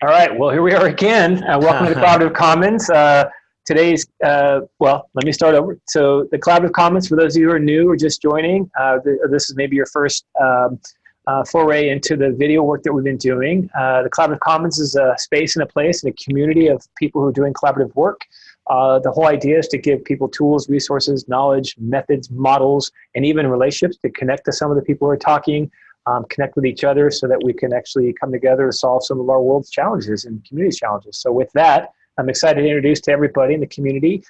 All right. Well, here we are again. Welcome to the Collaborative Commons. Let me start over. So the Collaborative Commons, for those of you who are new or just joining, this is maybe your first foray into the video work that we've been doing. The Collaborative Commons is a space and a place and a community of people who are doing collaborative work. The whole idea is to give people tools, resources, knowledge, methods, models, and even relationships to connect to some of the people who are talking, connect with each other so that we can actually come together to solve some of our world's challenges and community challenges. So with that, I'm excited to introduce to everybody in the community,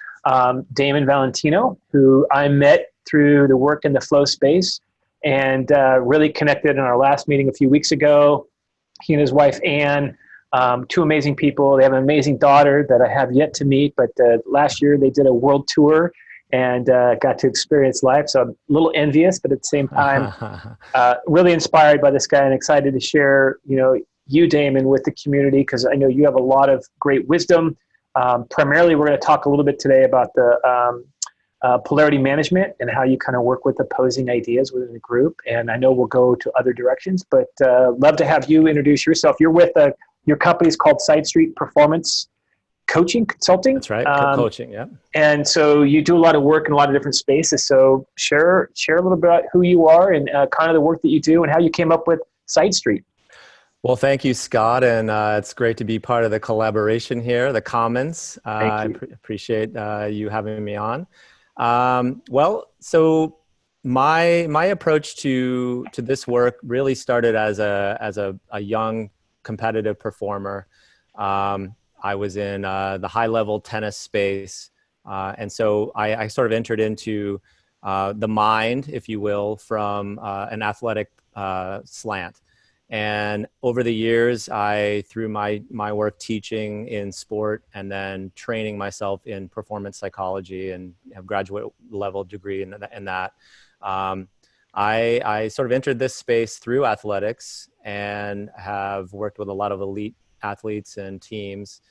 Damon Valentino, who I met through the work in the flow space and really connected in our last meeting a few weeks ago. He and his wife, Anne, two amazing people. They have an amazing daughter that I have yet to meet, but last year they did a world tour and got to experience life. So I'm a little envious, but at the same time, really inspired by this guy and excited to share, you, Damon, with the community, because I know you have a lot of great wisdom. Primarily, we're going to talk a little bit today about the polarity management and how you kind of work with opposing ideas within the group. And I know we'll go to other directions, but love to have you introduce yourself. You're with your company's called Sidestreet Performance Coaching, Consulting. That's right, coaching, yeah. And so you do a lot of work in a lot of different spaces. So share a little bit about who you are and kind of the work that you do and how you came up with Sidestreet. Well, thank you, Scott, and it's great to be part of the collaboration here, the Commons. I appreciate you having me on. So my approach to this work really started as a young competitive performer. I was in the high-level tennis space, and so I sort of entered into the mind, if you will, from an athletic slant. And over the years, through my work teaching in sport and then training myself in performance psychology and have graduate level degree in that, I sort of entered this space through athletics and have worked with a lot of elite athletes and teams.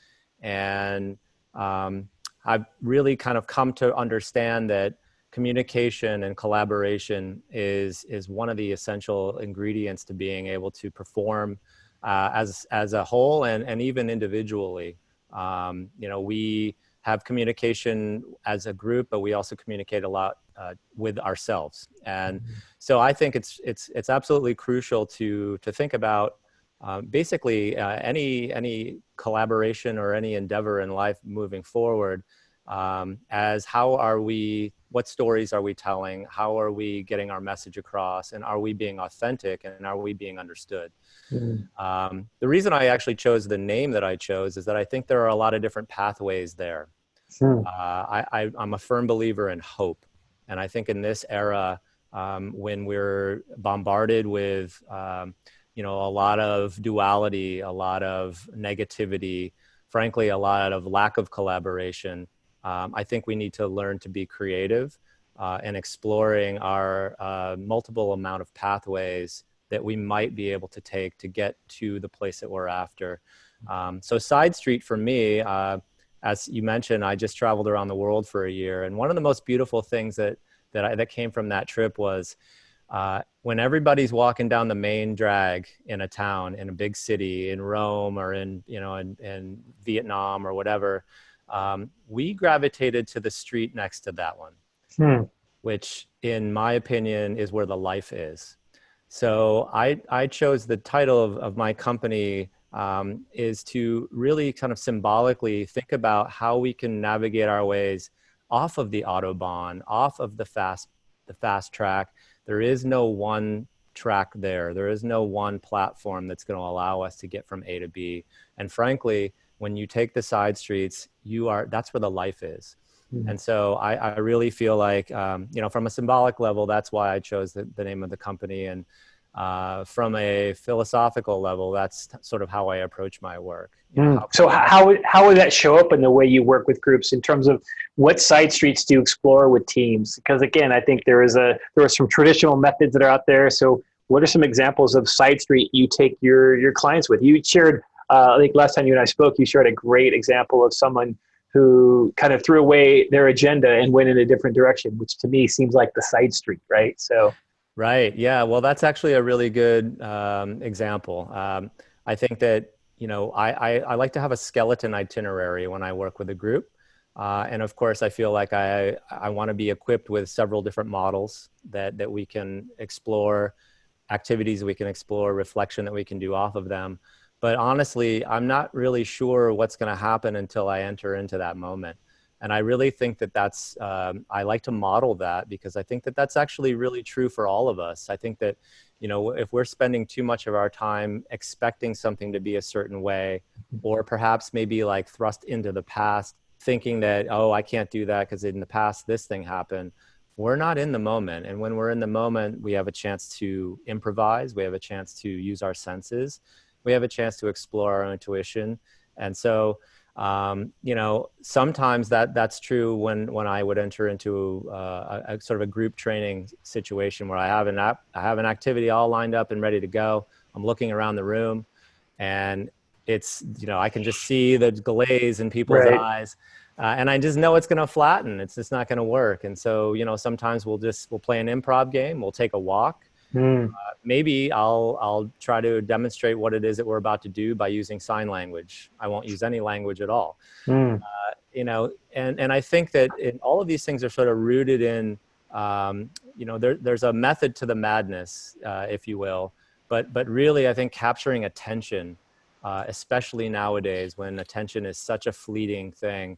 And I've really kind of come to understand that communication and collaboration is one of the essential ingredients to being able to perform as a whole and even individually. We have communication as a group, but we also communicate a lot with ourselves. And so I think it's absolutely crucial to think about basically any collaboration or any endeavor in life moving forward as what stories are we telling? How are we getting our message across? And are we being authentic? And are we being understood? The reason I actually chose the name that I chose is that I think there are a lot of different pathways there. I'm a firm believer in hope. And I think in this era, when we're bombarded with a lot of duality, a lot of negativity, frankly, a lot of lack of collaboration, I think we need to learn to be creative and exploring our multiple amount of pathways that we might be able to take to get to the place that we're after. So Sidestreet for me, as you mentioned, I just traveled around the world for a year. And one of the most beautiful things that came from that trip was when everybody's walking down the main drag in a town, in a big city, in Rome or in Vietnam or whatever, we gravitated to the street next to that one, which in my opinion is where the life is. So I chose the title of my company is to really kind of symbolically think about how we can navigate our ways off of the Autobahn, off of the fast track. There is no one track there. There is no one platform that's going to allow us to get from A to B. And frankly, when you take the side streets, that's where the life is. And so I really feel like, from a symbolic level, that's why I chose the name of the company. And from a philosophical level, that's sort of how I approach my work. So how would that show up in the way you work with groups in terms of what side streets do you explore with teams? Because again, I think there are some traditional methods that are out there. So what are some examples of side street you take your clients with? You shared, I think last time you and I spoke, you shared a great example of someone who kind of threw away their agenda and went in a different direction, which to me seems like the side street, right? So. Right. Yeah. Well, that's actually a really good example. I think that, I like to have a skeleton itinerary when I work with a group. And of course, I feel like I want to be equipped with several different models that we can explore, activities we can explore, reflection that we can do off of them. But honestly, I'm not really sure what's going to happen until I enter into that moment. And I really think that I like to model that, because I think that that's actually really true for all of us. I think that, if we're spending too much of our time expecting something to be a certain way, or perhaps maybe like thrust into the past, thinking that, oh, I can't do that because in the past this thing happened, we're not in the moment. And when we're in the moment, we have a chance to improvise. We have a chance to use our senses. We have a chance to explore our intuition. And so, sometimes that's true when I would enter into a sort of a group training situation where I have an activity all lined up and ready to go. I'm looking around the room, and it's, I can just see the glaze in people's eyes, and I just know it's going to flatten. It's just not going to work. And so, sometimes we'll play an improv game. We'll take a walk. Maybe I'll try to demonstrate what it is that we're about to do by using sign language. I won't use any language at all. And I think that all of these things are sort of rooted in, there's a method to the madness, if you will. But really, I think capturing attention, especially nowadays when attention is such a fleeting thing,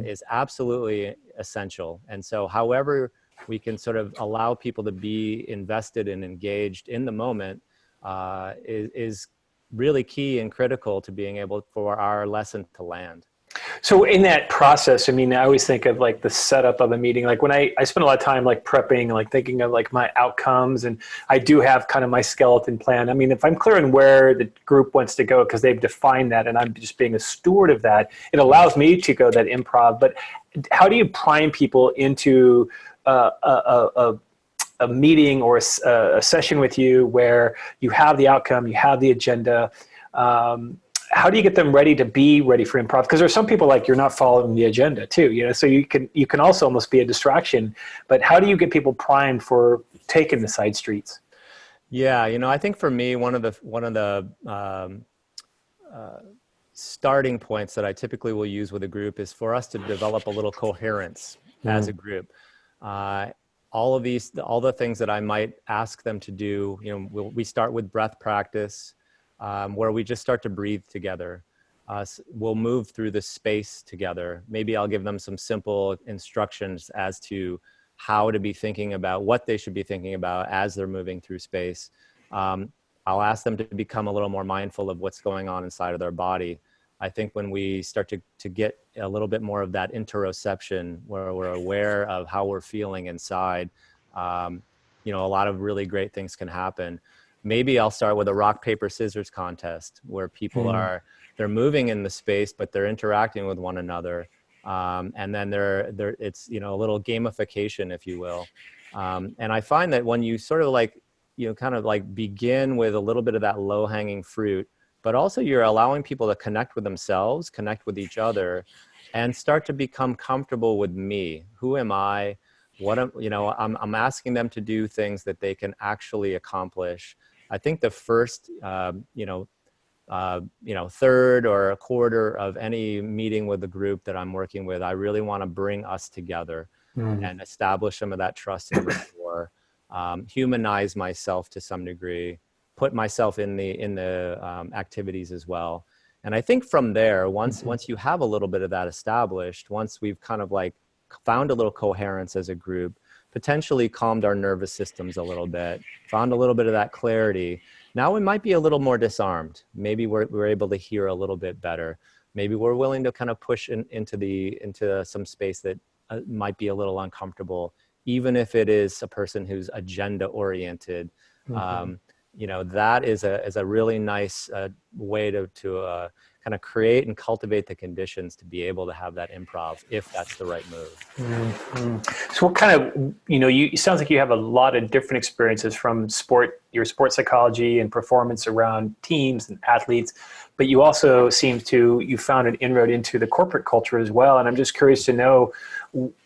is absolutely essential. And so however we can sort of allow people to be invested and engaged in the moment is really key and critical to being able for our lesson to land. So in that process, I mean, I always think of like the setup of a meeting. Like when I spend a lot of time like prepping, like thinking of like my outcomes, and I do have kind of my skeleton plan. I mean, if I'm clear on where the group wants to go because they've defined that and I'm just being a steward of that, it allows me to go that improv. But how do you prime people into a meeting or a session with you where you have the outcome, you have the agenda? How do you get them ready to be ready for improv? Because there's some people like you're not following the agenda too, so you can also almost be a distraction. But how do you get people primed for taking the side streets? Yeah, I think for me, one of the starting points that I typically will use with a group is for us to develop a little coherence as a group. All the things that I might ask them to do, we start with breath practice, where we just start to breathe together. We'll move through the space together. Maybe I'll give them some simple instructions as to how to be thinking about what they should be thinking about as they're moving through space. I'll ask them to become a little more mindful of what's going on inside of their body. I think when we start to get a little bit more of that interoception, where we're aware of how we're feeling inside, a lot of really great things can happen. Maybe I'll start with a rock, paper, scissors contest where people they're moving in the space, but they're interacting with one another. And then it's, a little gamification, if you will. And I find that when you sort of like, kind of like begin with a little bit of that low hanging fruit, but also you're allowing people to connect with themselves, connect with each other, and start to become comfortable with me. Who am I? I'm asking them to do things that they can actually accomplish. I think the first, third or a quarter of any meeting with the group that I'm working with, I really want to bring us together and establish some of that trust and rapport, humanize myself to some degree, put myself in the activities as well. And I think from there, once you have a little bit of that established, once we've kind of like found a little coherence as a group, potentially calmed our nervous systems a little bit, found a little bit of that clarity, now we might be a little more disarmed. Maybe we're able to hear a little bit better. Maybe we're willing to kind of push into some space that might be a little uncomfortable, even if it is a person who's agenda oriented. That is a really nice way to kind of create and cultivate the conditions to be able to have that improv, if that's the right move. So what kind of, it sounds like you have a lot of different experiences from your sports psychology and performance around teams and athletes, but you also you found an inroad into the corporate culture as well. And I'm just curious to know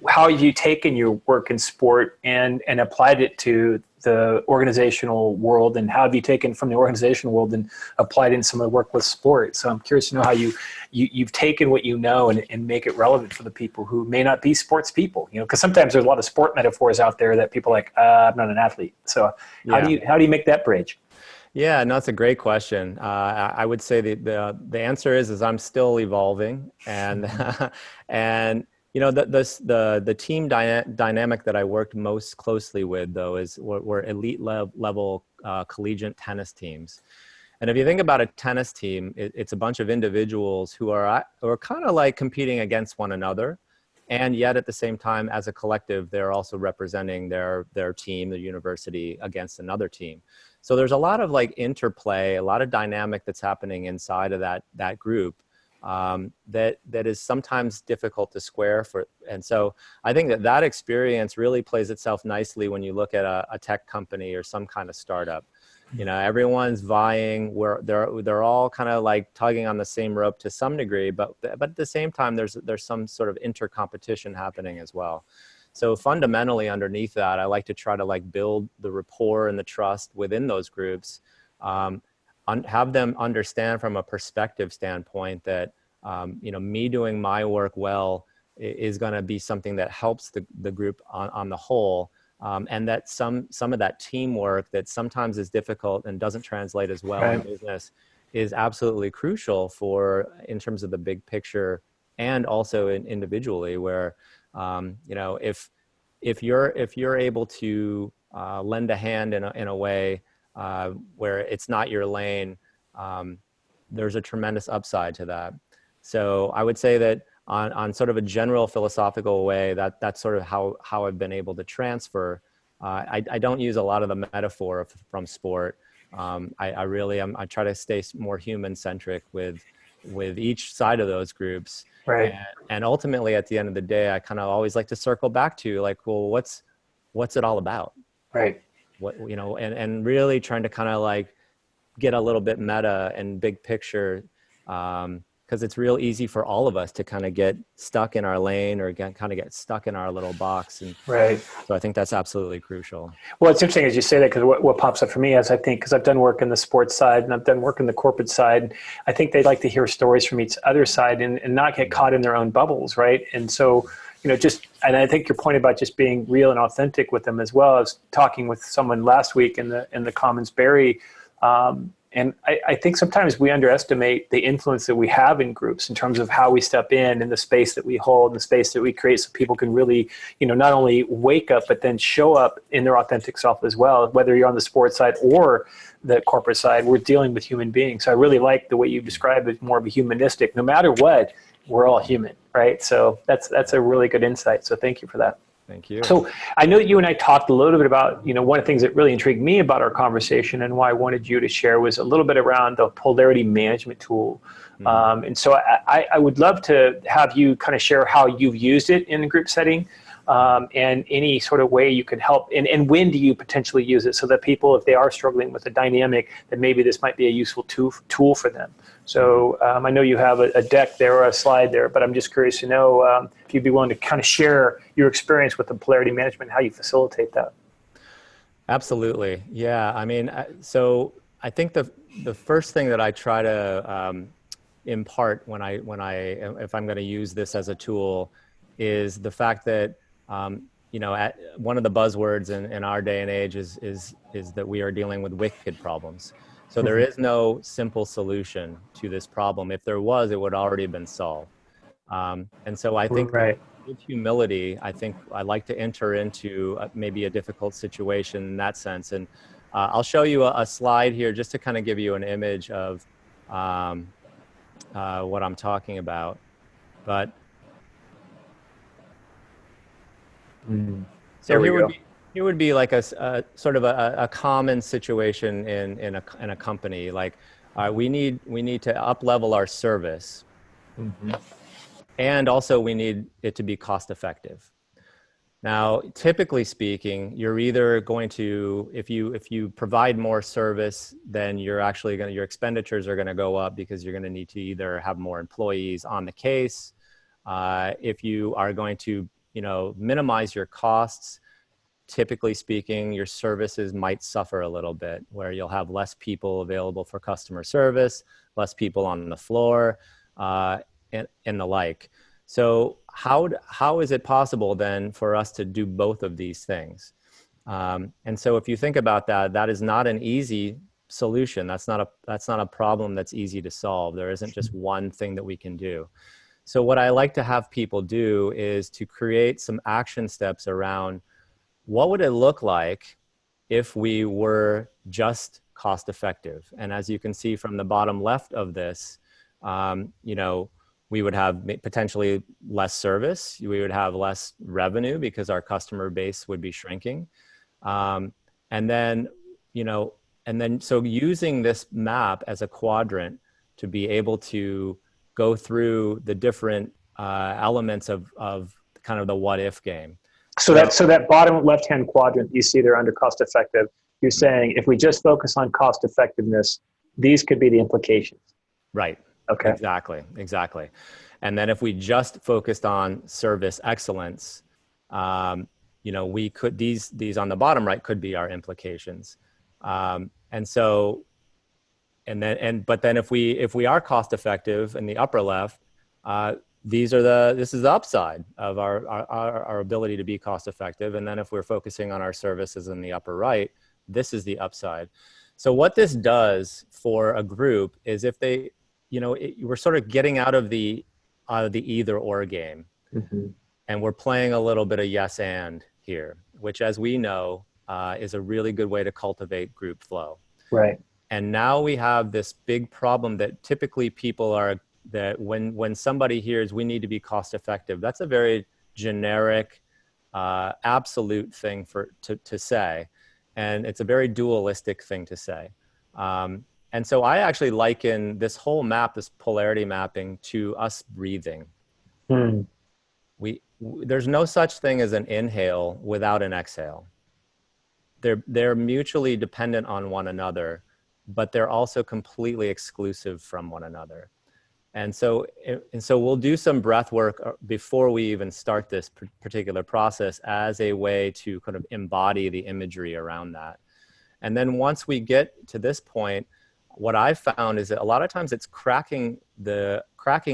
how you taken your work in sport and applied it to the organizational world, and how have you taken from the organizational world and applied in some of the work with sport? So I'm curious to know how you've taken what you know and make it relevant for the people who may not be sports people, because sometimes there's a lot of sport metaphors out there that people are like, I'm not an athlete. So how do you make that bridge? Yeah, no, it's a great question. I would say the answer is I'm still evolving, and and the team dynamic that I worked most closely with, though, were elite level collegiate tennis teams. And if you think about a tennis team, it's a bunch of individuals who are kind of like competing against one another, and yet at the same time, as a collective, they're also representing their team, the university, against another team. So there's a lot of like interplay, a lot of dynamic that's happening inside of that group that is sometimes difficult to square for. And so I think that experience really plays itself nicely when you look at a tech company or some kind of startup. Everyone's vying, where they're all kind of like tugging on the same rope to some degree, but at the same time, there's some sort of inter-competition happening as well. So fundamentally underneath that, I like to try to like build the rapport and the trust within those groups, have them understand from a perspective standpoint that, me doing my work well is going to be something that helps the group on the whole. And that some of that teamwork that sometimes is difficult and doesn't translate as well in business is absolutely crucial in terms of the big picture, and also individually, where if you're able to lend a hand in a way where it's not your lane, there's a tremendous upside to that. So I would say that on sort of a general philosophical way, that's sort of how I've been able to transfer. I don't use a lot of the metaphor from sport. I try to stay more human centric with each side of those groups. Right. And ultimately, at the end of the day, I kind of always like to circle back to like, well, what's it all about? Right. And really trying to kind of like get a little bit meta and big picture, because it's real easy for all of us to kind of get stuck in our lane or kind of get stuck in our little box. And right. So I think that's absolutely crucial. Well, it's interesting as you say that, because what pops up for me is, I think, because I've done work in the sports side and I've done work in the corporate side, I think they like to hear stories from each other side and not get caught in their own bubbles, right? And so, and I think your point about just being real and authentic with them as well. I was talking with someone last week in the Commons Barry, and I think sometimes we underestimate the influence that we have in groups in terms of how we step in and the space that we hold and the space that we create, so people can really, not only wake up, but then show up in their authentic self as well. Whether you're on the sports side or the corporate side, we're dealing with human beings. So I really like the way you describe it, more of a humanistic, no matter what, we're all human, right? So that's a really good insight. So thank you for that. Thank you. So I know that you and I talked a little bit about, one of the things that really intrigued me about our conversation and why I wanted you to share was a little bit around the Polarity Management tool. Mm-hmm. And so I would love to have you kind of share how you've used it in a group setting, and any sort of way you can help. And when do you potentially use it, so that people, if they are struggling with a dynamic, that maybe this might be a useful tool for them. So I know you have a deck there or a slide there, but I'm just curious to know if you'd be willing to kind of share your experience with the Polarity Management, how you facilitate that. Absolutely. Yeah. I mean, so I think the first thing that I try to impart if I'm going to use this as a tool is the fact that, one of the buzzwords in our day and age is that we are dealing with wicked problems. So there is no simple solution to this problem. If there was, it would already have been solved. And so I think with humility, I think I like to enter into maybe a difficult situation in that sense. And I'll show you a slide here just to kind of give you an image of what I'm talking about. But so here would be like a sort of a common situation in a company. Like we need to up level our service, and also we need it to be cost effective. Now, typically speaking, you're either going to, if you provide more service, then your expenditures are going to go up, because you're going to need to either have more employees on the case. If you are going to minimize your costs, typically speaking, your services might suffer a little bit, where you'll have less people available for customer service, less people on the floor, and the like. So how is it possible then for us to do both of these things? And so if you think about that, that is not an easy solution. That's not a problem that's easy to solve. There isn't just one thing that we can do. So what I like to have people do is to create some action steps around what would it look like if we were just cost effective. And as you can see from the bottom left of this, we would have potentially less service. We would have less revenue because our customer base would be shrinking. And then so using this map as a quadrant to be able to go through the different elements of kind of the what if game. So that bottom left-hand quadrant you see there under cost effective, you're saying if we just focus on cost effectiveness, these could be the implications. Right. Okay. Exactly. And then if we just focused on service excellence, we could, these on the bottom right could be our implications. But then if we are cost effective in the upper left, this is the upside of our ability to be cost effective. And then if we're focusing on our services in the upper right, this is the upside. So what this does for a group is if they, we're sort of getting out of the either or game. Mm-hmm. And we're playing a little bit of yes and here, which, as we know, is a really good way to cultivate group flow. Right. And now we have this big problem that typically people are, that when somebody hears we need to be cost effective, that's a very generic, absolute thing to say. And it's a very dualistic thing to say. And so I actually liken this whole map, this polarity mapping, to us breathing. There's no such thing as an inhale without an exhale. They're mutually dependent on one another, but they're also completely exclusive from one another. And so we'll do some breath work before we even start this particular process as a way to kind of embody the imagery around that. And then once we get to this point, what I've found is that a lot of times it's cracking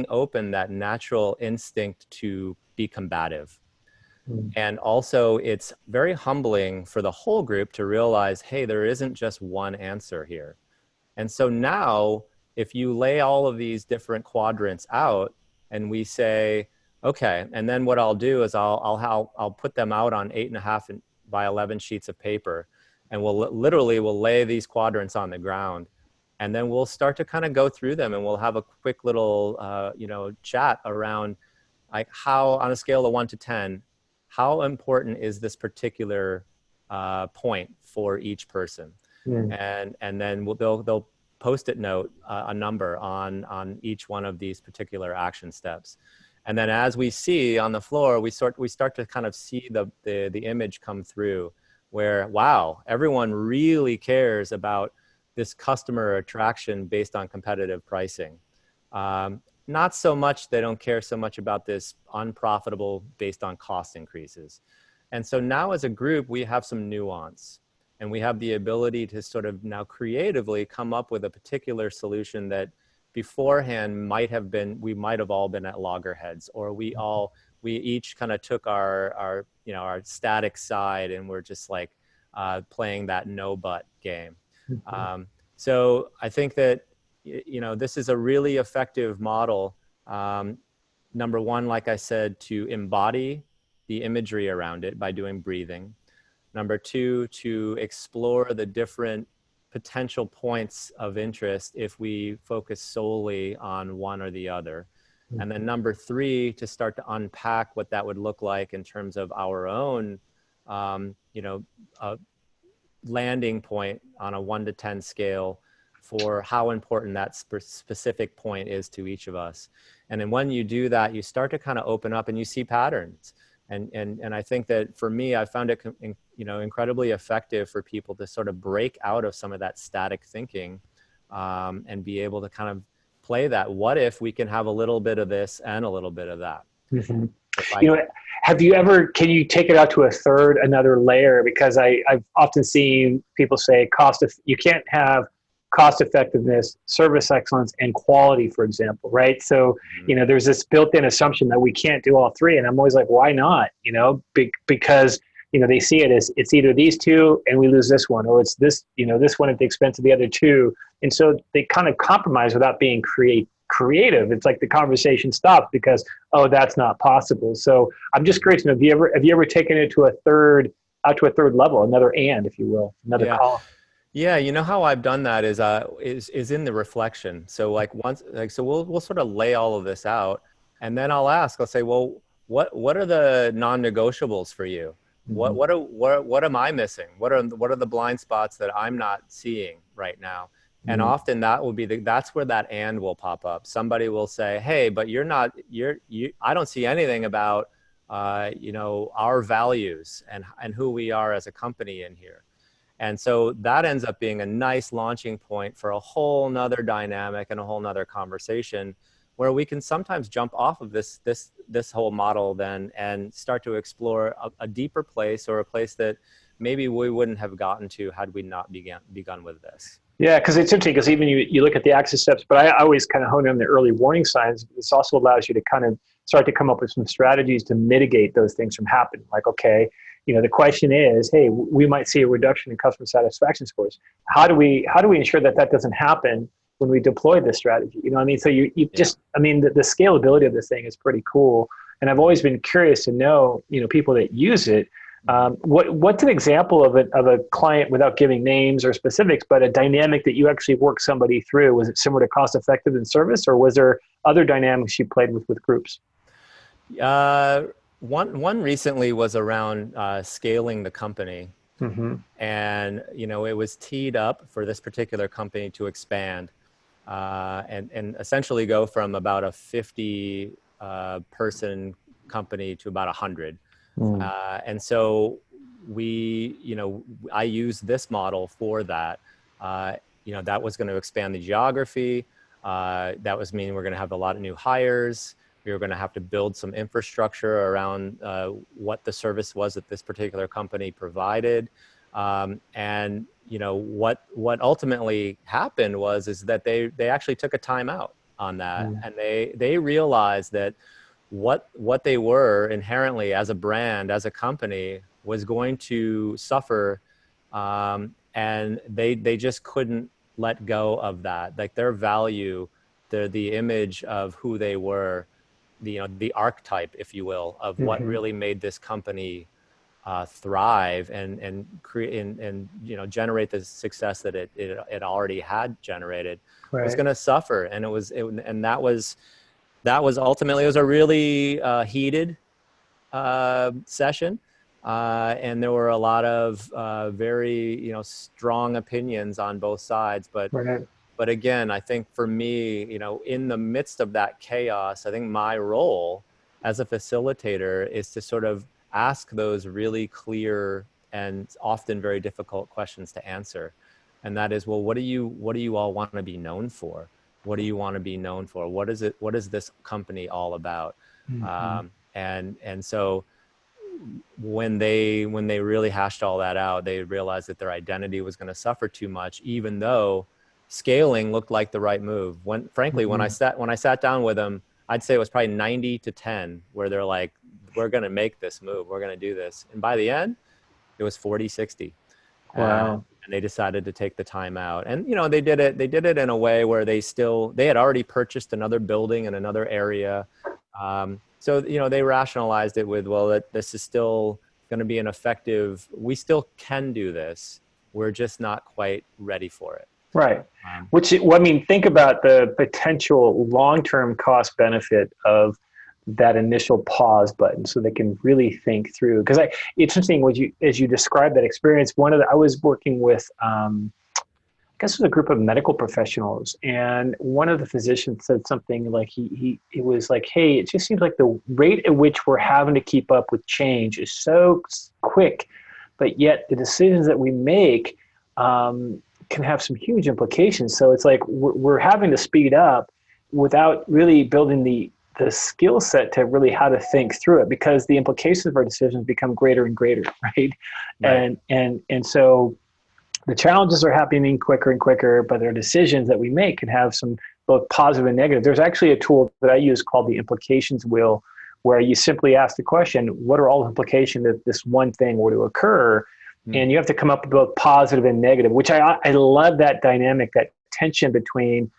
open that natural instinct to be combative. And also it's very humbling for the whole group to realize, hey, there isn't just one answer here. And so now if you lay all of these different quadrants out and we say, okay, and then what I'll do is I'll put them out on 8.5 by 11 sheets of paper, and we'll lay these quadrants on the ground. And then we'll start to kind of go through them, and we'll have a quick little, chat around like how, on a scale of 1 to 10, how important is this particular point for each person? And then they'll Post-it note a number on each one of these particular action steps. And then as we see on the floor, we start to kind of see the image come through where, wow, everyone really cares about this customer attraction based on competitive pricing. Not so much, they don't care so much about this unprofitable based on cost increases. And so now as a group, we have some nuance. And we have the ability to sort of now creatively come up with a particular solution that beforehand we might have all been at loggerheads, or we each kind of took our static side and we're just like playing that no but game. So I think that, this is a really effective model. Number one, like I said, to embody the imagery around it by doing breathing. Number two, to explore the different potential points of interest if we focus solely on one or the other. And then number three, to start to unpack what that would look like in terms of our own, landing point on a 1 to 10 scale for how important that specific point is to each of us. And then when you do that, you start to kind of open up and you see patterns. And I think that for me, I found it incredibly effective for people to sort of break out of some of that static thinking and be able to kind of play that. What if we can have a little bit of this and a little bit of that? If I You know, have you ever, can you take it out to a third, another layer? Because I've often seen people say you can't have cost effectiveness, service excellence, and quality, for example, right? So, Mhm. there's this built-in assumption that we can't do all three. And I'm always like, why not? Because, they see it as it's either these two and we lose this one, or it's this, this one at the expense of the other two. And so they kind of compromise without being creative. It's like the conversation stops because, oh, that's not possible. So I'm just curious, have you ever taken it to out to a third level, another and, if you will, another Yeah. column? Yeah, you know how I've done that is in the reflection. So so we'll sort of lay all of this out, and then I'll say, well, what are the non-negotiables for you? Mm-hmm. What am I missing? What are the blind spots that I'm not seeing right now? And often that will be that's where that and will pop up. Somebody will say, hey, but I don't see anything about our values and who we are as a company in here. And so that ends up being a nice launching point for a whole nother dynamic and a whole nother conversation where we can sometimes jump off of this whole model then and start to explore a deeper place, or a place that maybe we wouldn't have gotten to had we not begun with this. Yeah, because it's interesting, because even you look at the access steps, but I always kind of hone in on the early warning signs. This also allows you to kind of start to come up with some strategies to mitigate those things from happening. Like, okay, the question is, hey, we might see a reduction in customer satisfaction scores. How do we ensure that doesn't happen when we deploy this strategy? So you just, the scalability of this thing is pretty cool. And I've always been curious to know, people that use it. What's an example of a client, without giving names or specifics, but a dynamic that you actually worked somebody through? Was it similar to cost effective and service, or was there other dynamics you played with groups? One recently was around scaling the company. Mm-hmm. And, it was teed up for this particular company to expand and essentially go from about a 50 person company to about 100. And so I used this model for that. That was going to expand the geography. That was meaning we're going to have a lot of new hires. We were going to have to build some infrastructure around what the service was that this particular company provided. And what ultimately happened is that they actually took a time out on that. And they realized that what they were inherently as a brand, as a company, was going to suffer. And they just couldn't let go of that. Like their value, the image of who they were, the archetype, if you will, of what really made this company thrive and create and generate the success that it already had generated, was going to suffer. And that was ultimately, it was a really heated session, and there were a lot of very strong opinions on both sides. But again, I think for me, in the midst of that chaos, I think my role as a facilitator is to sort of ask those really clear and often very difficult questions to answer. And that is, well, what do you all want to be known for? What do you want to be known for? What is this company all about? And so when they really hashed all that out, they realized that their identity was going to suffer too much, even though scaling looked like the right move. Frankly, when I sat down with them, I'd say it was probably 90-10, where they're like, we're going to make this move. We're going to do this. And by the end, it was 40-60. Wow. And they decided to take the time out. And, they did it in a way where they had already purchased another building in another area. So, they rationalized it with, well, that this is still going to be we still can do this. We're just not quite ready for it. Right. Think about the potential long-term cost benefit of that initial pause button, so they can really think through. Because it's interesting as you describe that experience. I was working with, I guess it was a group of medical professionals, and one of the physicians said something like it was like, hey, it just seems like the rate at which we're having to keep up with change is so quick, but yet the decisions that we make can have some huge implications. So it's like we're having to speed up without really building the the skill set to really how to think through it, because the implications of our decisions become greater and greater, right? Right. And so the challenges are happening quicker and quicker, but their decisions that we make can have some both positive and negative. There's actually a tool that I use called the implications wheel, where you simply ask the question, what are all the implications if this one thing were to occur? And you have to come up with both positive and negative, which I love that dynamic, that tension between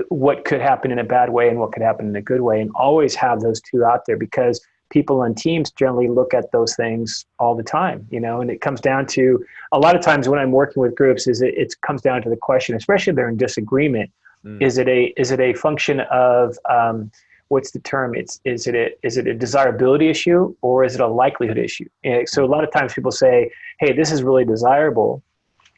what could happen in a bad way and what could happen in a good way, and always have those two out there, because people on teams generally look at those things all the time, and it comes down to, a lot of times when I'm working with groups, it comes down to the question, especially if they're in disagreement, is it a function of, what's the term? Is it a desirability issue, or is it a likelihood issue? And so a lot of times people say, hey, this is really desirable.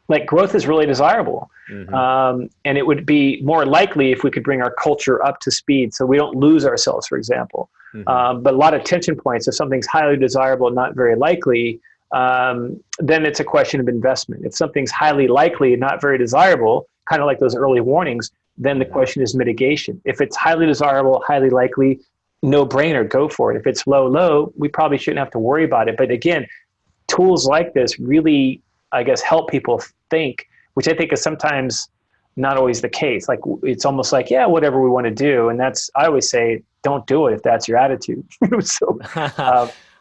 Like, growth is really desirable. And it would be more likely if we could bring our culture up to speed so we don't lose ourselves, for example. But a lot of tension points, if something's highly desirable and not very likely, then it's a question of investment. If something's highly likely and not very desirable, kind of like those early warnings, then the question is mitigation. If it's highly desirable, highly likely, no brainer, go for it. If it's low, we probably shouldn't have to worry about it. But again, tools like this really, I guess, help people think, which I think is sometimes not always the case. Like, it's almost like, yeah, whatever we want to do. And I always say, don't do it if that's your attitude. So,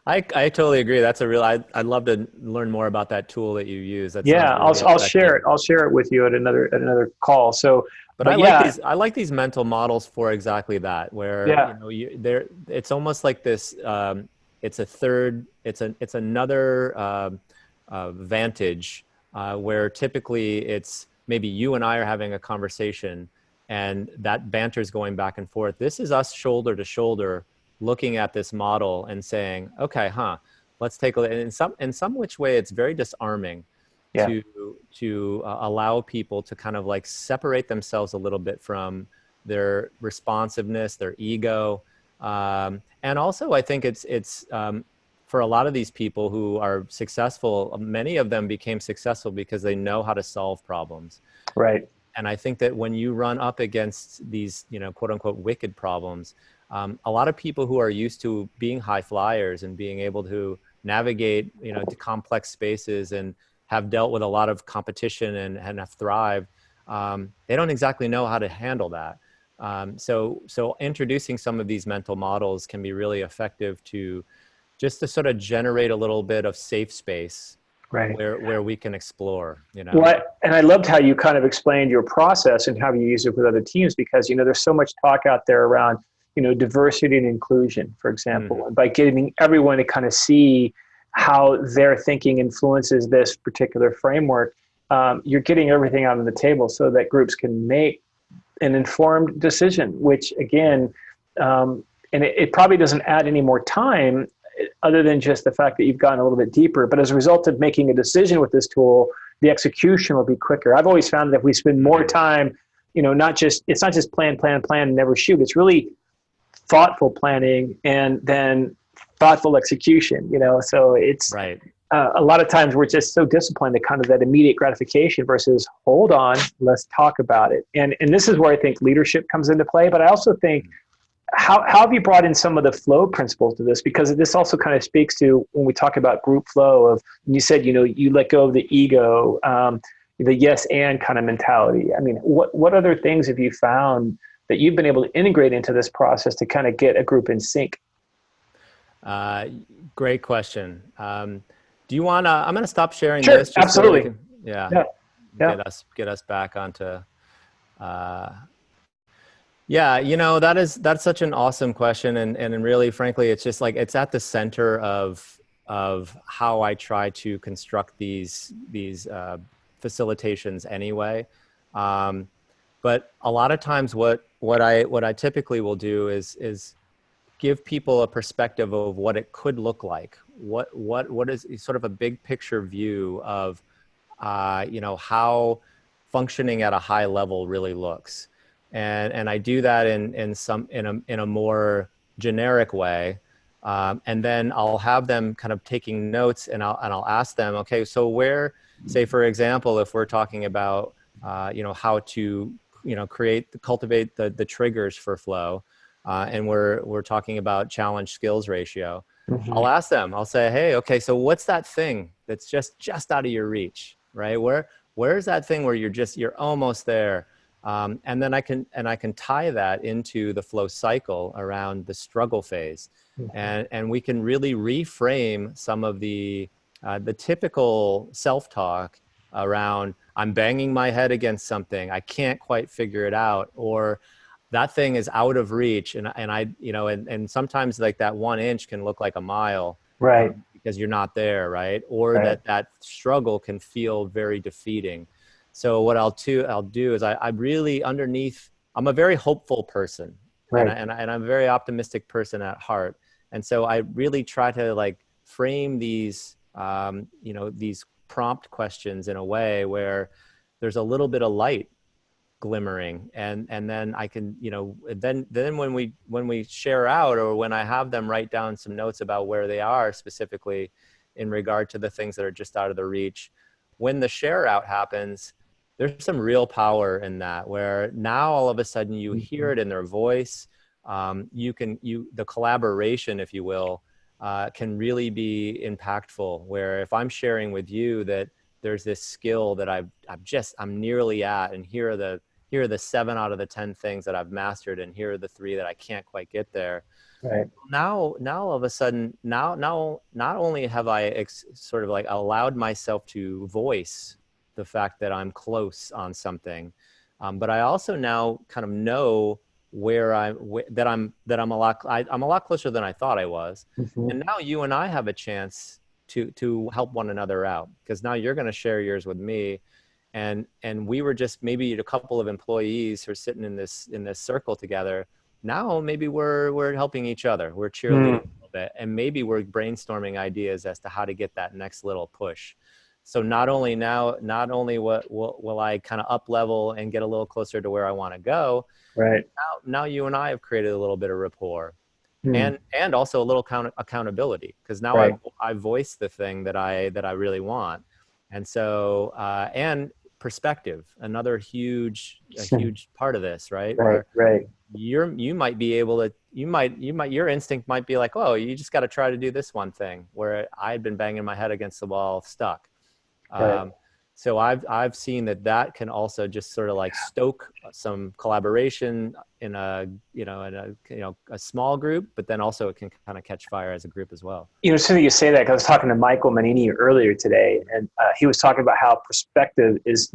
I totally agree. That's I'd love to learn more about that tool that you use. That yeah, sounds really I'll effective. share it. I'll share it with you at another call. So, but I like these mental models for exactly that, where it's almost like this. It's another vantage where typically it's maybe you and I are having a conversation, and that banter is going back and forth. This is us shoulder to shoulder, looking at this model and saying, okay, let's take a look. And in some which way, it's very disarming to allow people to kind of like separate themselves a little bit from their responsiveness, their ego. And also, I think it's for a lot of these people who are successful, many of them became successful because they know how to solve problems. Right. And I think that when you run up against these, quote unquote, wicked problems, a lot of people who are used to being high flyers and being able to navigate, to complex spaces and have dealt with a lot of competition and have thrived, they don't exactly know how to handle that. So introducing some of these mental models can be really effective to sort of generate a little bit of safe space, right, where we can explore, Well, and I loved how you kind of explained your process and how you use it with other teams, because, there's so much talk out there around, diversity and inclusion, for example, and by getting everyone to kind of see how their thinking influences this particular framework, you're getting everything out on the table so that groups can make an informed decision, which again, and it probably doesn't add any more time other than just the fact that you've gone a little bit deeper. But as a result of making a decision with this tool, the execution will be quicker. I've always found that if we spend more time, it's not just plan, and never shoot. It's really thoughtful planning and then thoughtful execution, so it's right. A lot of times we're just so disciplined to kind of that immediate gratification versus hold on, let's talk about it. And this is where I think leadership comes into play. But I also think, how have you brought in some of the flow principles to this? Because this also kind of speaks to when we talk about group flow of, you said, you let go of the ego, the yes and kind of mentality. I mean, what other things have you found that you've been able to integrate into this process to kind of get a group in sync? Great question. Do you want to, I'm going to stop sharing Sure, this. Just absolutely. So we can, get us back onto, that's such an awesome question. And really, frankly, it's just like, it's at the center of how I try to construct these facilitations anyway. But a lot of times what I typically will do is give people a perspective of what it could look like. What is sort of a big picture view of, how functioning at a high level really looks. And I do that in a more generic way. And then I'll have them kind of taking notes, and I'll ask them, okay, so where, say, for example, if we're talking about, how to, cultivate the triggers for flow, and we're talking about challenge skills ratio, Mm-hmm. I'll ask them, I'll say, hey, okay, so what's that thing that's just out of your reach, right? Where's that thing where you're almost there? And then I can tie that into the flow cycle around the struggle phase. Mm-hmm. And we can really reframe some of the typical self-talk around, I'm banging my head against something, I can't quite figure it out, or that thing is out of reach. And I, and sometimes like that 1 inch can look like a mile, Right. because you're not there. Right. Or Right. that struggle can feel very defeating. So what I'll do is I really underneath, I'm a very hopeful person, Right. and I'm a very optimistic person at heart. And so I really try to like frame these, these prompt questions in a way where there's a little bit of light glimmering, and then I can, then when we share out, or when I have them write down some notes about where they are specifically in regard to the things that are just out of the reach, when the share out happens, there's some real power in that, where now all of a sudden you hear it in their voice. The collaboration, if you will, can really be impactful, where if I'm sharing with you that there's this skill that I'm nearly at, and here are the 7 out of the 10 things that I've mastered, and here are the 3 that I can't quite get there. Right. Now all of a sudden, now not only have I sort of like allowed myself to voice the fact that I'm close on something, but I also now kind of know where I'm a lot closer than I thought I was. Mm-hmm. And now you and I have a chance to help one another out, because now you're going to share yours with me. And we were just maybe a couple of employees who are sitting in this circle together. Now maybe we're helping each other. We're cheerleading a little bit, and maybe we're brainstorming ideas as to how to get that next little push. So not only will I kind of up level and get a little closer to where I want to go, Right. now you and I have created a little bit of rapport, Mm. and also a little accountability, because now Right. I voiced the thing that I really want. And so and perspective, another huge part of this, right? Right. Where Right. you might be able to, your instinct might be like, oh, you just got to try to do this one thing, where I had been banging my head against the wall, stuck. Right. So I've seen that can also just sort of like stoke some collaboration in a small group, but then also it can kind of catch fire as a group as well. It's funny you say that, because I was talking to Michael Manini earlier today, and he was talking about how perspective is it's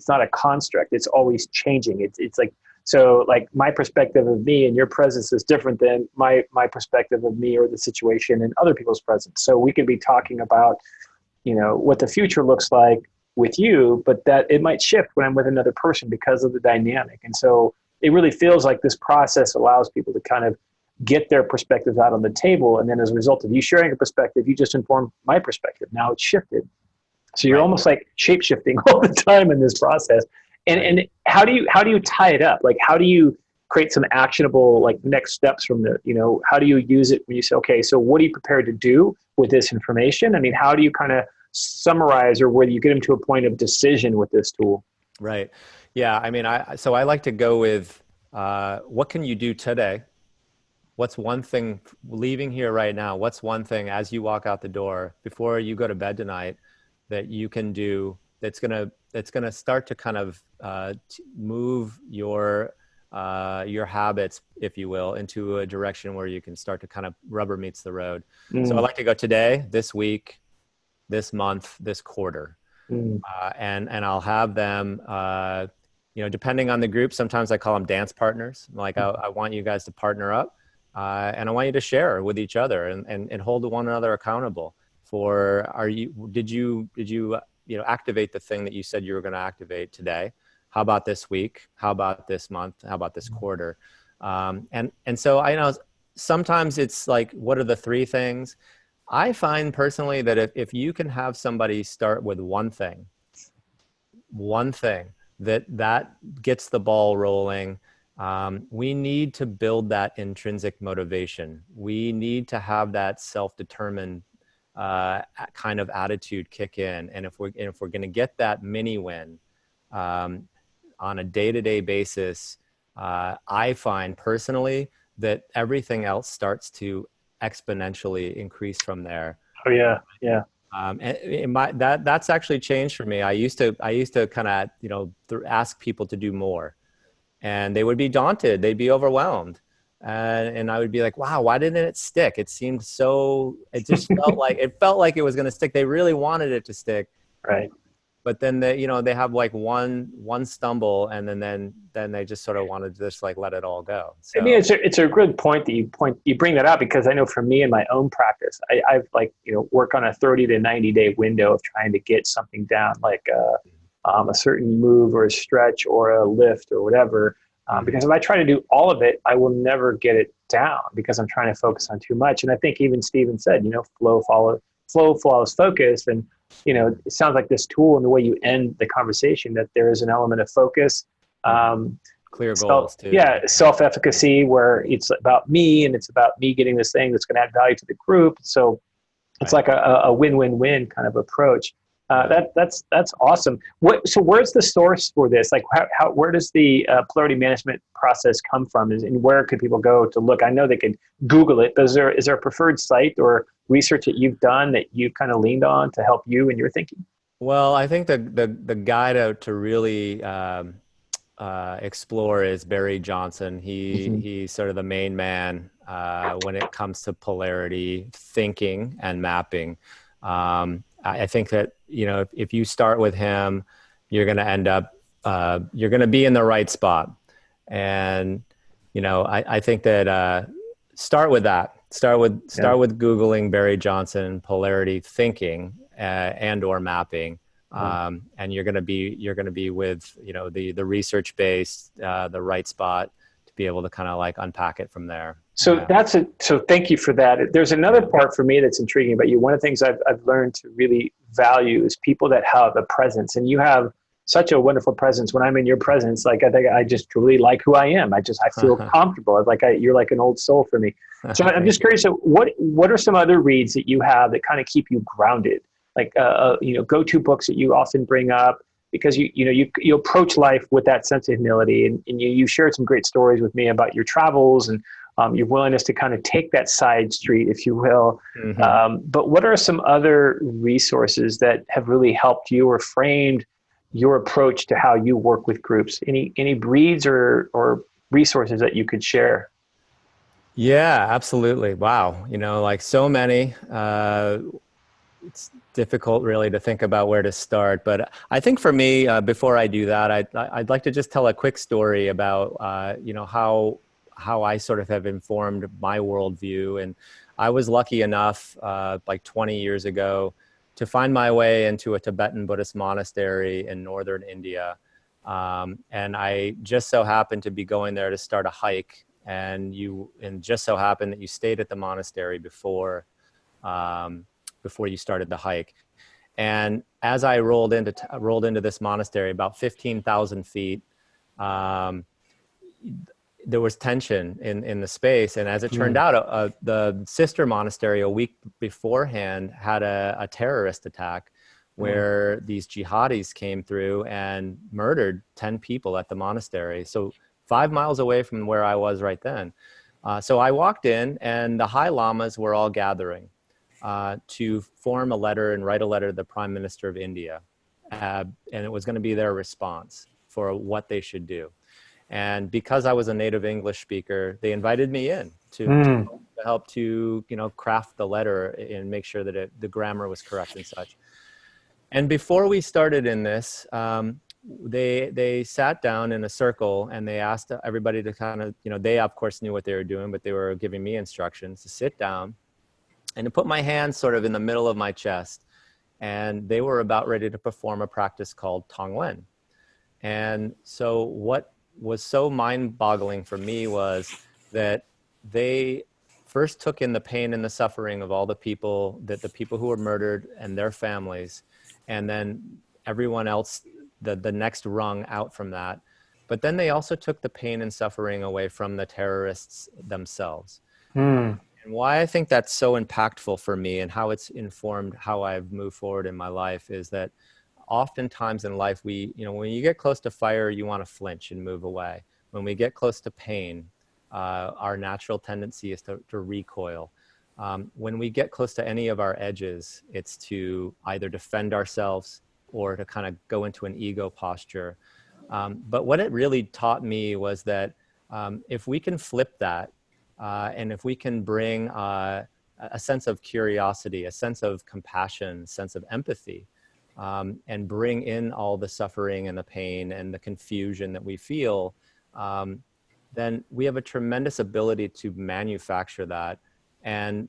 not a construct. It's always changing. It's like, so like my perspective of me and your presence is different than my perspective of me or the situation and other people's presence. So we could be talking about, what the future looks like with you, but that it might shift when I'm with another person because of the dynamic. And so it really feels like this process allows people to kind of get their perspectives out on the table. And then as a result of you sharing a perspective, you just informed my perspective. Now it's shifted. So you're Right. almost like shape shifting all the time in this process. And how do you tie it up? Like, how do you create some actionable, like, next steps from how do you use it when you say, okay, so what are you prepared to do with this information? I mean, how do you kind of summarize, or whether you get them to a point of decision with this tool? Right. Yeah. I mean, so I like to go with, what can you do today? What's one thing leaving here right now? What's one thing as you walk out the door before you go to bed tonight that you can do that's gonna start to kind of move your habits, if you will, into a direction where you can start to kind of rubber meets the road. So I Mm, like to go today, this week, this month, this quarter, mm, and I'll have them. Depending on the group, sometimes I call them dance partners. Like, I want you guys to partner up. And I want you to share with each other and hold one another accountable for, did you activate the thing that you said you were going to activate today? How about this week? How about this month? How about this quarter? And so I know sometimes it's like, what are the 3 things? I find personally that if you can have somebody start with one thing that gets the ball rolling. We need to build that intrinsic motivation. We need to have that self-determined kind of attitude kick in. And if we're going to get that mini win on a day-to-day basis, I find personally that everything else starts to exponentially increase from there. Oh yeah, yeah. And that's actually changed for me. I used to kind of, ask people to do more, and they would be daunted. They'd be overwhelmed. And I would be like, wow, why didn't it stick? It seemed so, it just felt like it was going to stick. They really wanted it to stick. Right. But then they have like one stumble, and then they just sort of wanted to just like let it all go. So I mean, it's a good point that you bring that up, because I know for me in my own practice, I've work on a 30 to 90-day window of trying to get something down, like a certain move or a stretch or a lift or whatever. Because if I try to do all of it, I will never get it down because I'm trying to focus on too much. And I think even Steven said, flow follows focus. And, it sounds like this tool and the way you end the conversation, that there is an element of focus. Clear goals too. Yeah, self-efficacy, where it's about me and it's about me getting this thing that's going to add value to the group. So it's like a win-win-win kind of approach. That's awesome. So where's the source for this? Like, where does the polarity management process come from? And where could people go to look? I know they could Google it. But is there a preferred site or research that you've done that you've kind of leaned on to help you in your thinking? Well, I think the guide to really explore is Barry Johnson. He's sort of the main man when it comes to polarity thinking and mapping. I think that, if you start with him, you're going to end up, you're going to be in the right spot. And, I think that start with that. Start with Googling Barry Johnson polarity thinking and or mapping. And you're going to be with, the research based, the right spot to be able to kind of like unpack it from there. So so thank you for that. There's another part for me that's intriguing about you. One of the things I've learned to really value is people that have a presence, and you have such a wonderful presence. When I'm in your presence, like, I think I just truly like who I am. I feel comfortable. You're like an old soul for me. So I'm just curious. So what are some other reads that you have that kind of keep you grounded? Like, go-to books that you often bring up, because you approach life with that sense of humility, and you shared some great stories with me about your travels and your willingness to kind of take that side street, if you will. But what are some other resources that have really helped you or framed your approach to how you work with groups? Any breeds or resources that you could share? Yeah, absolutely. Wow. Like so many, it's difficult really to think about where to start. But I think for me, before I do that, I'd like to just tell a quick story about, how I sort of have informed my worldview. And I was lucky enough, like 20 years ago, to find my way into a Tibetan Buddhist monastery in northern India. And I just so happened to be going there to start a hike. And just so happened that you stayed at the monastery before you started the hike. And as I rolled into this monastery, about 15,000 feet, there was tension in the space. And as it turned out, the sister monastery a week beforehand had a terrorist attack where these jihadis came through and murdered 10 people at the monastery. So 5 miles away from where I was right then. So I walked in, and the High Lamas were all gathering to form a letter and write a letter to the Prime Minister of India. And it was going to be their response for what they should do. And because I was a native English speaker, they invited me in to help to craft the letter and make sure that the grammar was correct and such. And before we started in this, they sat down in a circle and they asked everybody to kind of, they of course knew what they were doing, but they were giving me instructions to sit down and to put my hands sort of in the middle of my chest. And they were about ready to perform a practice called Tonglen. And so what was so mind-boggling for me was that they first took in the pain and the suffering of all the people who were murdered and their families, and then everyone else, the next rung out from that. But then they also took the pain and suffering away from the terrorists themselves. And why I think that's so impactful for me and how it's informed how I've moved forward in my life is that oftentimes in life, when you get close to fire, you want to flinch and move away. when we get close to pain, our natural tendency is to recoil. When we get close to any of our edges, it's to either defend ourselves or to kind of go into an ego posture. But what it really taught me was that if we can flip that, and if we can bring a sense of curiosity, a sense of compassion, sense of empathy, and bring in all the suffering and the pain and the confusion that we feel, then we have a tremendous ability to manufacture that. And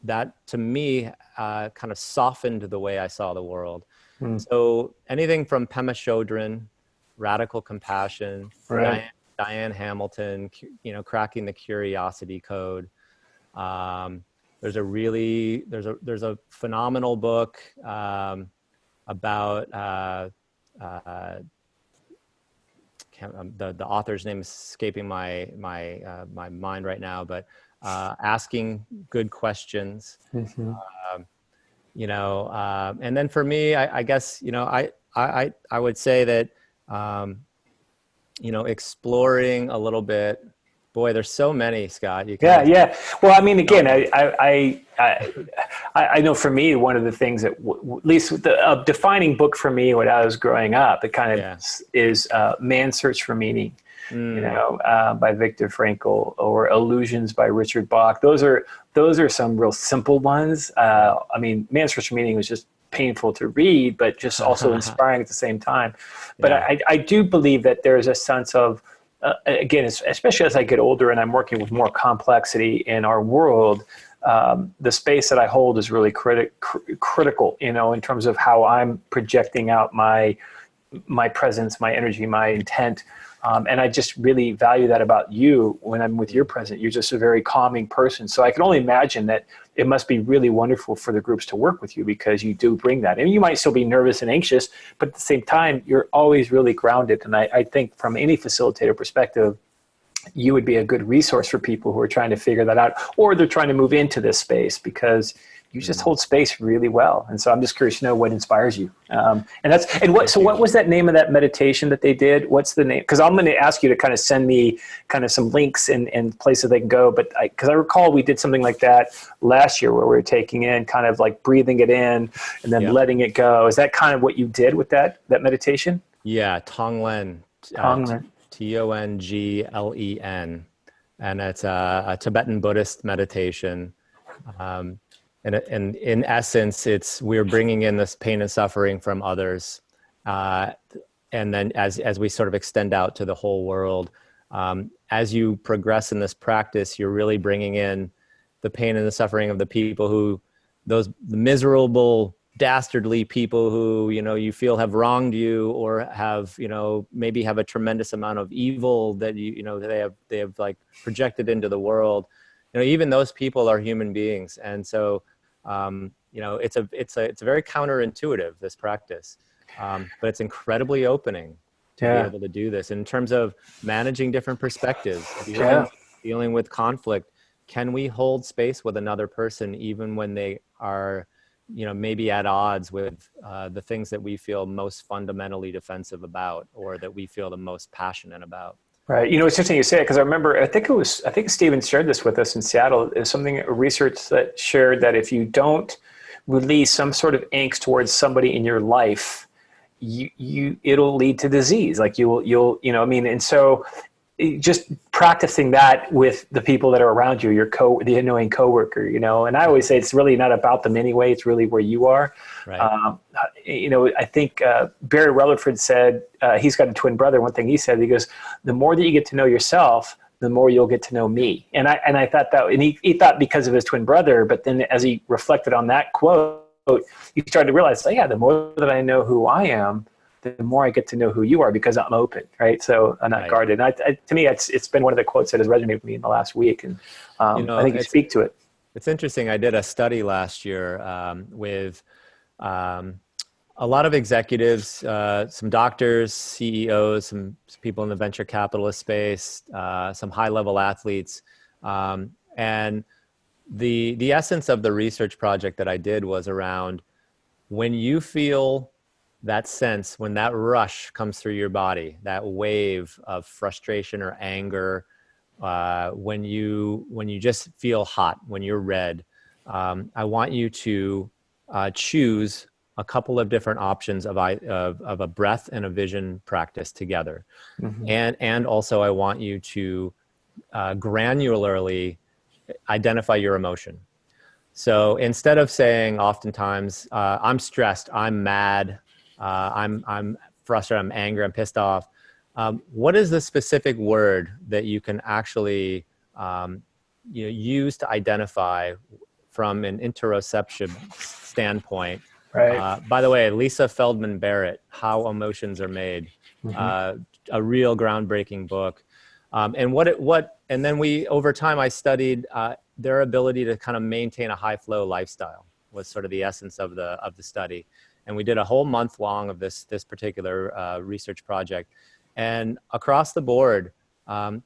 that, to me, kind of softened the way I saw the world. So anything from Pema Chodron, radical compassion, Right. Diane Hamilton, cracking the curiosity code. There's a phenomenal book about the author's name is escaping my mind right now, but asking good questions. And then for me, I guess I would say that exploring a little bit. Boy, there's so many, Scott. Yeah. Well, I mean, again, I know for me, one of the things that, at least a defining book for me when I was growing up, it kind of is Man's Search for Meaning, by Viktor Frankl, or Illusions by Richard Bach. Those are some real simple ones. I mean, Man's Search for Meaning was just painful to read, but just also inspiring at the same time. But I do believe that there's a sense of, again, especially as I get older and I'm working with more complexity in our world, the space that I hold is really critical, in terms of how I'm projecting out my presence, my energy, my intent. And I just really value that about you when I'm with your present. You're just a very calming person. So I can only imagine that it must be really wonderful for the groups to work with you, because you do bring that. And you might still be nervous and anxious, but at the same time, you're always really grounded. And I think from any facilitator perspective, you would be a good resource for people who are trying to figure that out, or they're trying to move into this space, because you just hold space really well. And so I'm just curious to know what inspires you. So what was that name of that meditation that they did? What's the name? Because I'm going to ask you to kind of send me kind of some links and places they can go. But because I recall we did something like that last year, where we were taking in, kind of like breathing it in and then letting it go. Is that kind of what you did with that meditation? Yeah. Tonglen. Tonglen. Tonglen. And it's a Tibetan Buddhist meditation. And in essence, we're bringing in this pain and suffering from others. And then as we sort of extend out to the whole world, as you progress in this practice, you're really bringing in the pain and the suffering of the people the miserable, dastardly people who, you feel have wronged you, or have, maybe have a tremendous amount of evil that they have like projected into the world. Even those people are human beings. And so, it's a very counterintuitive, this practice, but it's incredibly opening to be able to do this in terms of managing different perspectives, dealing with conflict. Can we hold space with another person, even when they are, maybe at odds with the things that we feel most fundamentally defensive about, or that we feel the most passionate about? Right. It's interesting you say it, because I remember, I think Stephen shared this with us in Seattle. It's research that shared that if you don't release some sort of angst towards somebody in your life, it'll lead to disease. Like and so just practicing that with the people that are around you, the annoying coworker, and I always say it's really not about them anyway. It's really where you are. Right. I think Barry Rutherford said, he's got a twin brother. One thing he said, he goes, the more that you get to know yourself, the more you'll get to know me. And I thought that, and he thought because of his twin brother, but then as he reflected on that quote, he started to realize, the more that I know who I am, the more I get to know who you are, because I'm open, right? So I'm not guarded. And to me, it's been one of the quotes that has resonated with me in the last week. And I think you speak to it. It's interesting. I did a study last year with a lot of executives, some doctors, CEOs, some people in the venture capitalist space, some high-level athletes. And the essence of the research project that I did was around, when you feel that sense, when that rush comes through your body, that wave of frustration or anger, when you just feel hot, when you're red, I want you to choose a couple of different options of a breath and a vision practice together. And also I want you to granularly identify your emotion. So instead of saying oftentimes, I'm stressed, I'm mad, I'm frustrated, I'm angry, I'm pissed off, what is the specific word that you can actually use to identify from an interoception standpoint? Right. By the way, Lisa Feldman Barrett, How Emotions Are Made, a real groundbreaking book. And then over time I studied their ability to kind of maintain a high flow lifestyle was sort of the essence of the study. And we did a whole month long of this particular research project. And across the board,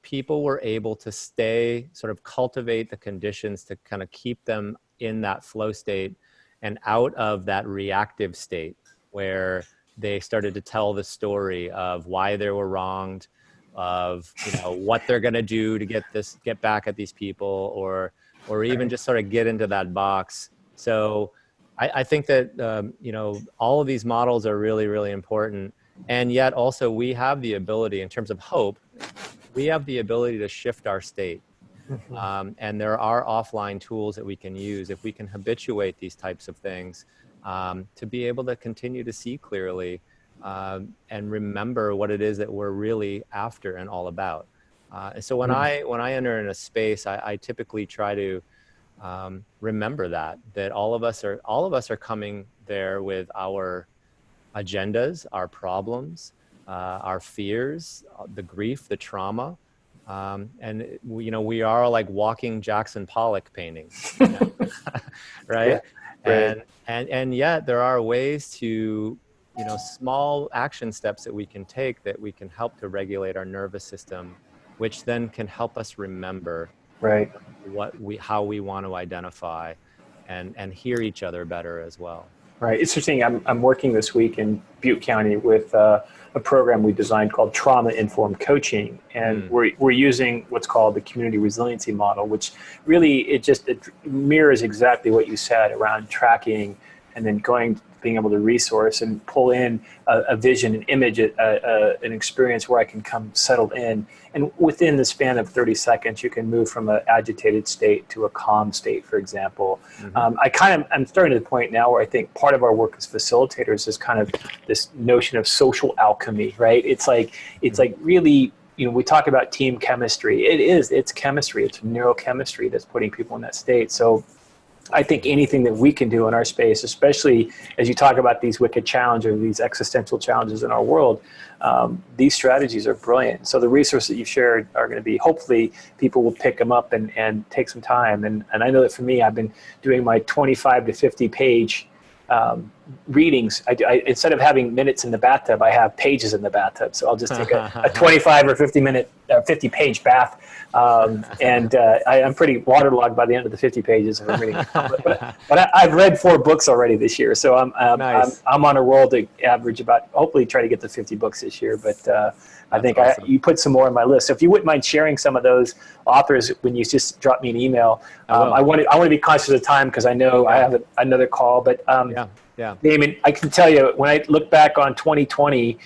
people were able to sort of cultivate the conditions to kind of keep them in that flow state and out of that reactive state where they started to tell the story of why they were wronged, of what they're going to do to get back at these people, or even just sort of get into that box. So I think that all of these models are really, really important. And yet also we have the ability, in terms of hope, we have the ability to shift our state. And there are offline tools that we can use if we can habituate these types of things to be able to continue to see clearly and remember what it is that we're really after and all about. And so when I enter in a space, I typically try to remember that all of us are coming there with our agendas, our problems, our fears, the grief, the trauma. And we are like walking Jackson Pollock paintings, right? Yeah, right. And yet there are ways to, small action steps that we can take that we can help to regulate our nervous system, which then can help us remember Right. how we want to identify and hear each other better as well. Right. It's interesting. I'm working this week in Butte County with a program we designed called trauma-informed coaching, and we're using what's called the community resiliency model, which really it mirrors exactly what you said around tracking and then being able to resource and pull in a vision, an image, an experience where I can come settled in. And within the span of 30 seconds, you can move from an agitated state to a calm state, for example. I'm starting to the point now where I think part of our work as facilitators is kind of this notion of social alchemy, right? It's like really, we talk about team chemistry. It's chemistry. It's neurochemistry that's putting people in that state. So I think anything that we can do in our space, especially as you talk about these wicked challenges, these existential challenges in our world, these strategies are brilliant. So the resources that you've shared are going to be, hopefully people will pick them up and take some time. And I know that for me, I've been doing my 25 to 50 page readings. I instead of having minutes in the bathtub, I have pages in the bathtub. So I'll just take a 25 or 50 page bath. I'm pretty waterlogged by the end of the 50 pages of reading. But I've read 4 books already this year. So Nice. I'm on a roll to average hopefully try to get to 50 books this year. But I think awesome. you put some more on my list. So if you wouldn't mind sharing some of those authors when you just drop me an email, I want to be conscious of time because I know I have another call. But Yeah. Damon, I can tell you, when I look back on 2020,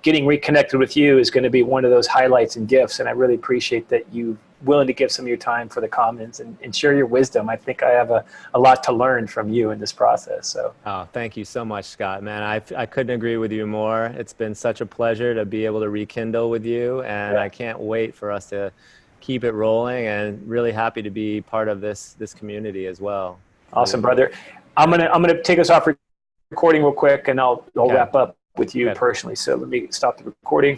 getting reconnected with you is going to be one of those highlights and gifts. And I really appreciate that you willing to give some of your time for the comments and share your wisdom. I think I have a lot to learn from you in this process. So. Oh, thank you so much, Scott, man. I couldn't agree with you more. It's been such a pleasure to be able to rekindle with you. And I can't wait for us to keep it rolling, and really happy to be part of this community as well. Awesome, brother. I'm gonna take us off recording real quick, and I'll wrap up with you personally. So let me stop the recording.